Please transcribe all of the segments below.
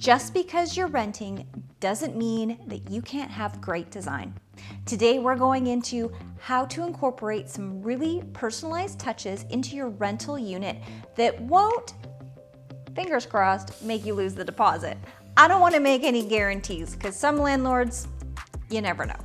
Just because you're renting doesn't mean that you can't have great design. Today we're going into how to incorporate some really personalized touches into your rental unit that won't, fingers crossed, make you lose the deposit. I don't want to make any guarantees because some landlords, you never know.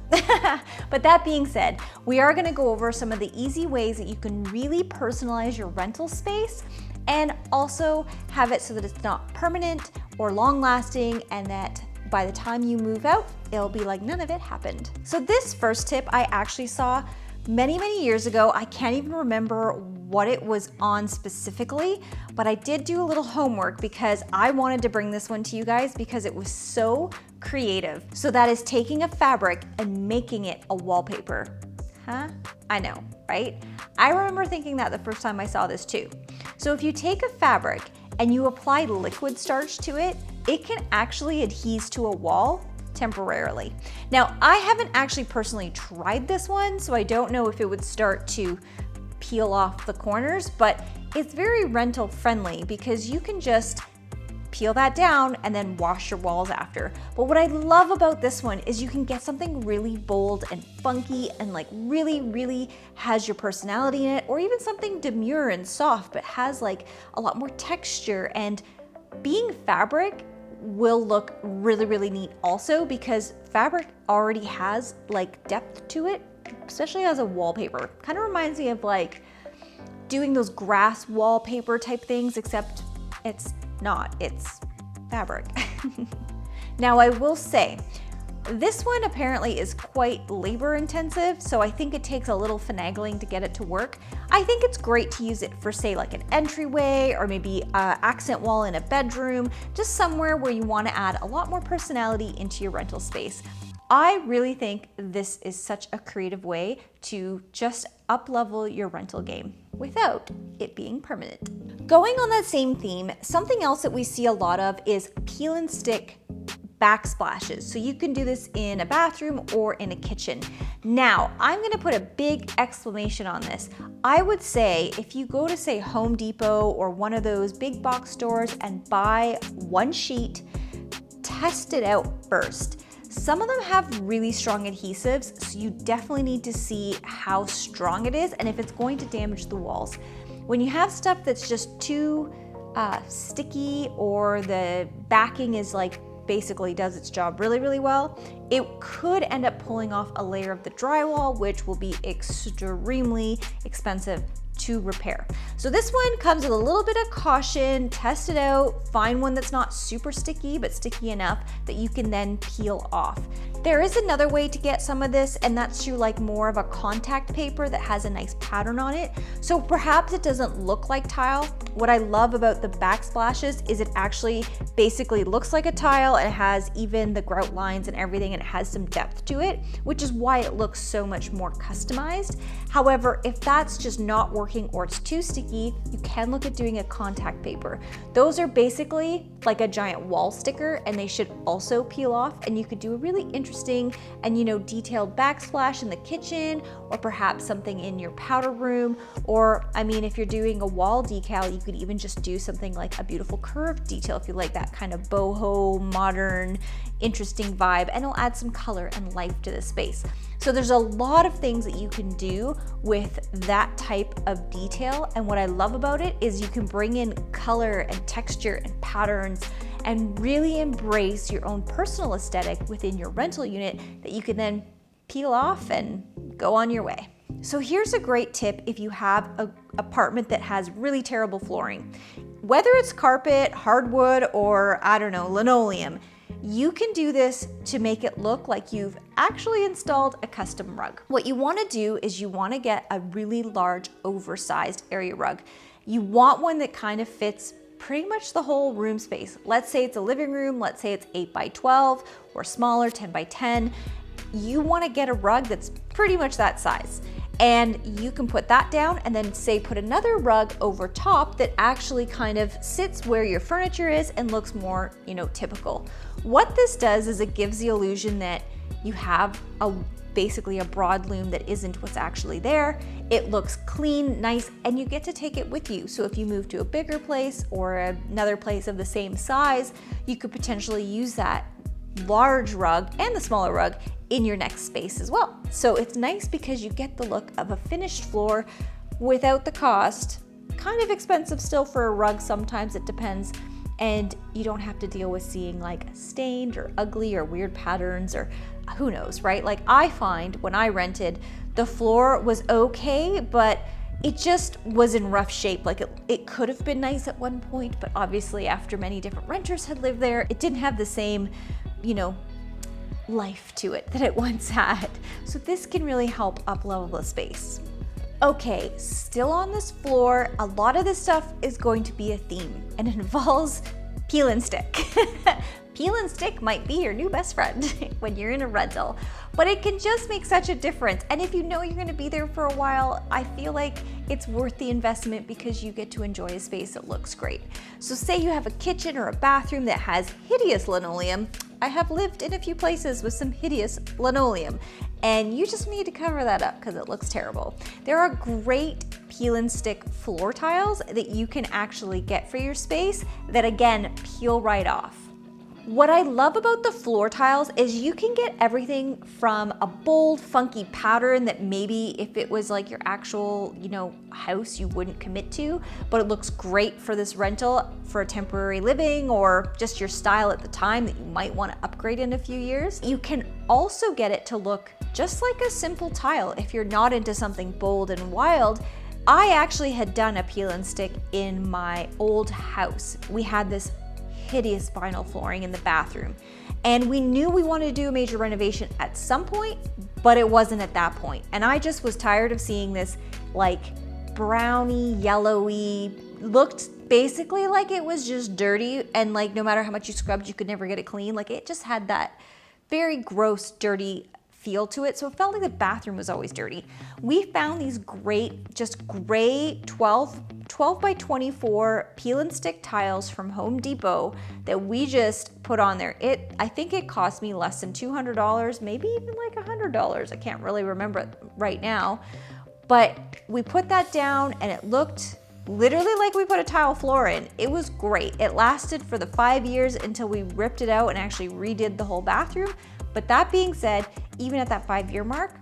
But that being said, we are going to go over some of the easy ways that you can really personalize your rental space and also have it so that it's not permanent or long lasting, and that by the time you move out, it'll be like none of it happened. So this first tip I actually saw many years ago. I can't even remember what it was on specifically, but I did do a little homework because I wanted to bring this one to you guys because it was so creative. So that is taking a fabric and making it a wallpaper. Huh? I know, right? I remember thinking that the first time I saw this too. So if you take a fabric and you apply liquid starch to it, it can actually adhere to a wall temporarily. Now, I haven't actually personally tried this one, so I don't know if it would start to peel off the corners, but it's very rental friendly because you can just peel that down and then wash your walls after. But what I love about this one is you can get something really bold and funky and like really has your personality in it, or even something demure and soft but has like a lot more texture. And being fabric will look really neat also because fabric already has like depth to it, especially as a wallpaper. Kind of reminds me of like doing those grass wallpaper type things, except it's not, it's fabric. Now I will say, this one apparently is quite labor intensive, so I think it takes a little finagling to get it to work. I think it's great to use it for say like an entryway or maybe an accent wall in a bedroom, just somewhere where you want to add a lot more personality into your rental space. I really think this is such a creative way to just up-level your rental game without it being permanent. Going on that same theme, something else that we see a lot of is peel and stick backsplashes. So you can do this in a bathroom or in a kitchen. Now, I'm gonna put a big exclamation on this. I would say if you go to say Home Depot or one of those big box stores and buy one sheet, test it out first. Some of them have really strong adhesives, so you definitely need to see how strong it is and if it's going to damage the walls. When you have stuff that's just too sticky, or the backing is like basically does its job really well, it could end up pulling off a layer of the drywall, which will be extremely expensive to repair. So this one comes with a little bit of caution. Test it out, find one that's not super sticky but sticky enough that you can then peel off. There is another way to get some of this, and that's through like more of a contact paper that has a nice pattern on it. So perhaps it doesn't look like tile. What I love about the backsplashes is it actually basically looks like a tile, and it has even the grout lines and everything, and it has some depth to it, which is why it looks so much more customized. However, if that's just not working or it's too sticky, you can look at doing a contact paper. Those are basically like a giant wall sticker, and they should also peel off, and you could do a really interesting and detailed backsplash in the kitchen, or perhaps something in your powder room. Or I mean, if you're doing a wall decal, you could even just do something like a beautiful curved detail if you like that kind of boho, modern, interesting vibe, and it'll add some color and life to the space. So there's a lot of things that you can do with that type of detail, and what I love about it is you can bring in color and texture and patterns and really embrace your own personal aesthetic within your rental unit that you can then peel off and go on your way. So here's a great tip if you have an apartment that has really terrible flooring. Whether it's carpet, hardwood, or I don't know, linoleum, you can do this to make it look like you've actually installed a custom rug. What you want to do is you want to get a really large, oversized area rug. You want one that kind of fits pretty much the whole room space. Let's say it's a living room, let's say it's 8 by 12 or smaller, 10 by 10. You want to get a rug that's pretty much that size. And you can put that down and then say put another rug over top that actually kind of sits where your furniture is and looks more, typical. What this does is it gives the illusion that you have a basically a broad loom that isn't what's actually there. It looks clean, nice, and you get to take it with you. So if you move to a bigger place or another place of the same size, you could potentially use that large rug and the smaller rug in your next space as well. So it's nice because you get the look of a finished floor without the cost. Kind of expensive still for a rug, sometimes it depends. And you don't have to deal with seeing like stained or ugly or weird patterns or who knows, right? Like I find when I rented, the floor was okay, but it just was in rough shape. Like it could have been nice at one point, but obviously after many different renters had lived there, it didn't have the same, life to it that it once had. So this can really help up-level the space. Okay, still on this floor, a lot of this stuff is going to be a theme and it involves peel and stick. Peel and stick might be your new best friend when you're in a rental, but it can just make such a difference. And if you know you're gonna be there for a while, I feel like it's worth the investment because you get to enjoy a space that looks great. So say you have a kitchen or a bathroom that has hideous linoleum. I have lived in a few places with some hideous linoleum, and you just need to cover that up because it looks terrible. There are great peel and stick floor tiles that you can actually get for your space that again, peel right off. What I love about the floor tiles is you can get everything from a bold, funky pattern that maybe if it was like your actual, house, you wouldn't commit to, but it looks great for this rental for a temporary living or just your style at the time that you might want to upgrade in a few years. You can also get it to look just like a simple tile if you're not into something bold and wild. I actually had done a peel and stick in my old house. We had this hideous vinyl flooring in the bathroom. And we knew we wanted to do a major renovation at some point, but it wasn't at that point. And I just was tired of seeing this like browny, yellowy, looked basically like it was just dirty. And like no matter how much you scrubbed, you could never get it clean. Like it just had that very gross, dirty feel to it. So it felt like the bathroom was always dirty. We found these great, just gray 12 by 24 peel and stick tiles from Home Depot that we just put on there. I think it cost me less than $200, maybe even like $100. I can't really remember it right now, but we put that down and it looked literally like we put a tile floor in. It was great. It lasted for the 5 years until we ripped it out and actually redid the whole bathroom. But that being said, even at that 5-year mark,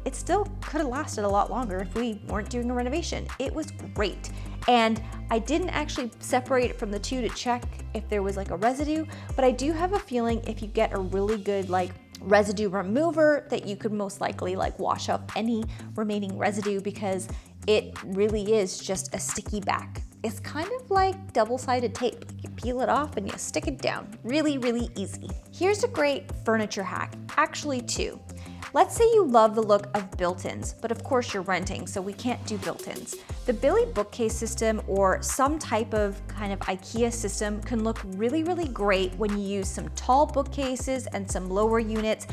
it still could have lasted a lot longer if we weren't doing a renovation. It was great. And I didn't actually separate it from the two to check if there was like a residue, but I do have a feeling if you get a really good like residue remover that you could most likely like wash up any remaining residue because it really is just a sticky back. It's kind of like double-sided tape. You peel it off and you stick it down. Really, really easy. Here's a great furniture hack, actually two. Let's say you love the look of built-ins, but of course you're renting, so we can't do built-ins. The Billy bookcase system or some type of kind of IKEA system can look really, really great when you use some tall bookcases and some lower units,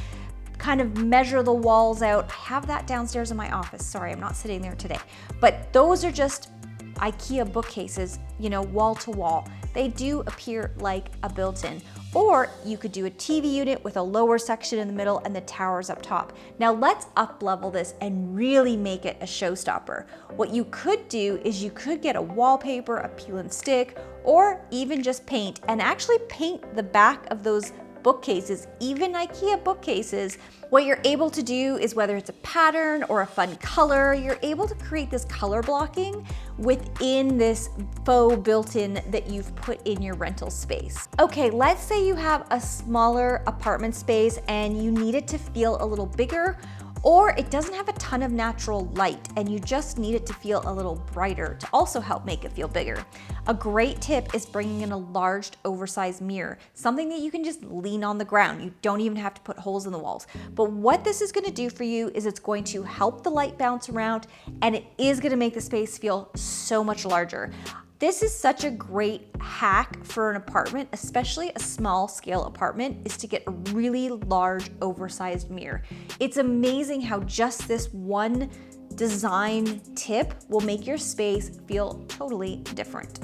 kind of measure the walls out. I have that downstairs in my office. Sorry, I'm not sitting there today. But those are just IKEA bookcases, wall to wall. They do appear like a built-in. Or you could do a TV unit with a lower section in the middle and the towers up top. Now let's up level this and really make it a showstopper. What you could do is you could get a wallpaper, a peel and stick, or even just paint and actually paint the back of those bookcases, even IKEA bookcases. What you're able to do is whether it's a pattern or a fun color, you're able to create this color blocking within this faux built-in that you've put in your rental space. Okay, let's say you have a smaller apartment space and you need it to feel a little bigger, or it doesn't have a ton of natural light and you just need it to feel a little brighter to also help make it feel bigger. A great tip is bringing in a large oversized mirror, something that you can just lean on the ground. You don't even have to put holes in the walls. But what this is gonna do for you is it's going to help the light bounce around and it is gonna make the space feel so much larger. This is such a great hack for an apartment, especially a small scale apartment, is to get a really large oversized mirror. It's amazing how just this one design tip will make your space feel totally different.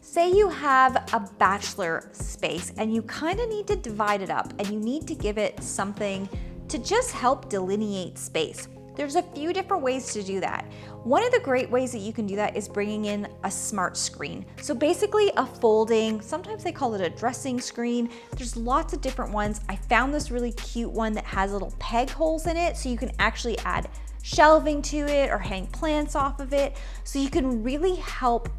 Say you have a bachelor space and you kind of need to divide it up and you need to give it something to to just help delineate space. There's a few different ways to do that. One of the great ways that you can do that is bringing in a smart screen. So basically a folding, sometimes they call it a dressing screen. There's lots of different ones. I found this really cute one that has little peg holes in it, so you can actually add shelving to it or hang plants off of it. So you can really help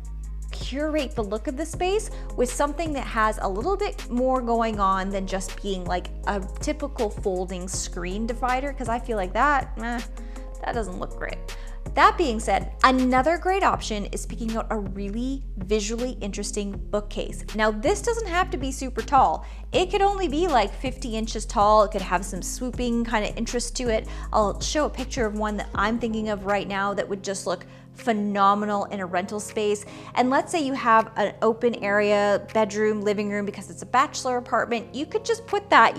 curate the look of the space with something that has a little bit more going on than just being like a typical folding screen divider, because I feel like that doesn't look great. That being said, another great option is picking out a really visually interesting bookcase. Now, this doesn't have to be super tall. It could only be like 50 inches tall. It could have some swooping kind of interest to it. I'll show a picture of one that I'm thinking of right now that would just look phenomenal in a rental space. And let's say you have an open area, bedroom, living room, because it's a bachelor apartment, you could just put that,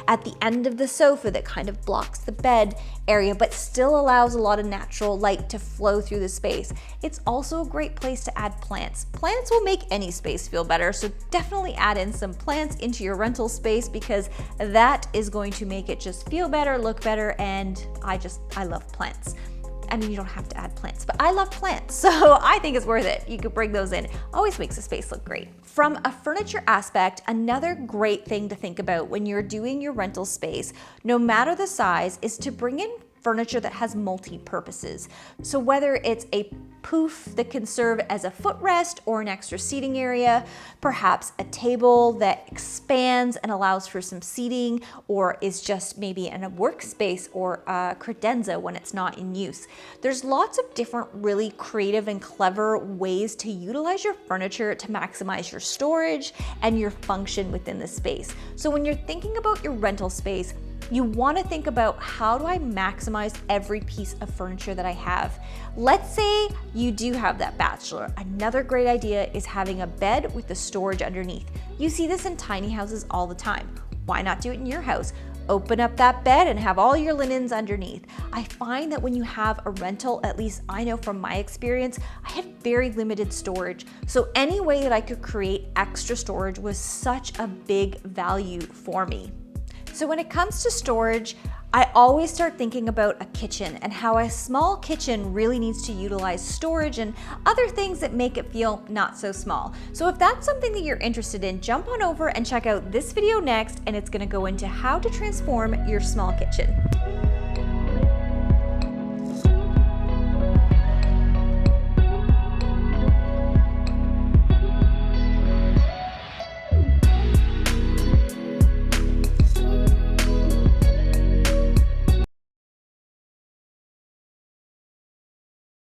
at the end of the sofa that kind of blocks the bed area, but still allows a lot of natural light to flow through the space. It's also a great place to add plants. Plants will make any space feel better, so definitely add in some plants into your rental space, because that is going to make it just feel better, look better, and I love plants. I mean, you don't have to add plants, but I love plants, so I think it's worth it. You could bring those in. Always makes a space look great. From a furniture aspect, another great thing to think about when you're doing your rental space, no matter the size, is to bring in furniture that has multi-purposes. So whether it's a poof that can serve as a footrest or an extra seating area, perhaps a table that expands and allows for some seating, or is just maybe in a workspace or a credenza when it's not in use. There's lots of different really creative and clever ways to utilize your furniture to maximize your storage and your function within the space. So when you're thinking about your rental space, you want to think about, how do I maximize every piece of furniture that I have? Let's say you do have that bachelor. Another great idea is having a bed with the storage underneath. You see this in tiny houses all the time. Why not do it in your house? Open up that bed and have all your linens underneath. I find that when you have a rental, at least I know from my experience, I had very limited storage. So any way that I could create extra storage was such a big value for me. So when it comes to storage, I always start thinking about a kitchen and how a small kitchen really needs to utilize storage and other things that make it feel not so small. So if that's something that you're interested in, jump on over and check out this video next, and it's going to go into how to transform your small kitchen.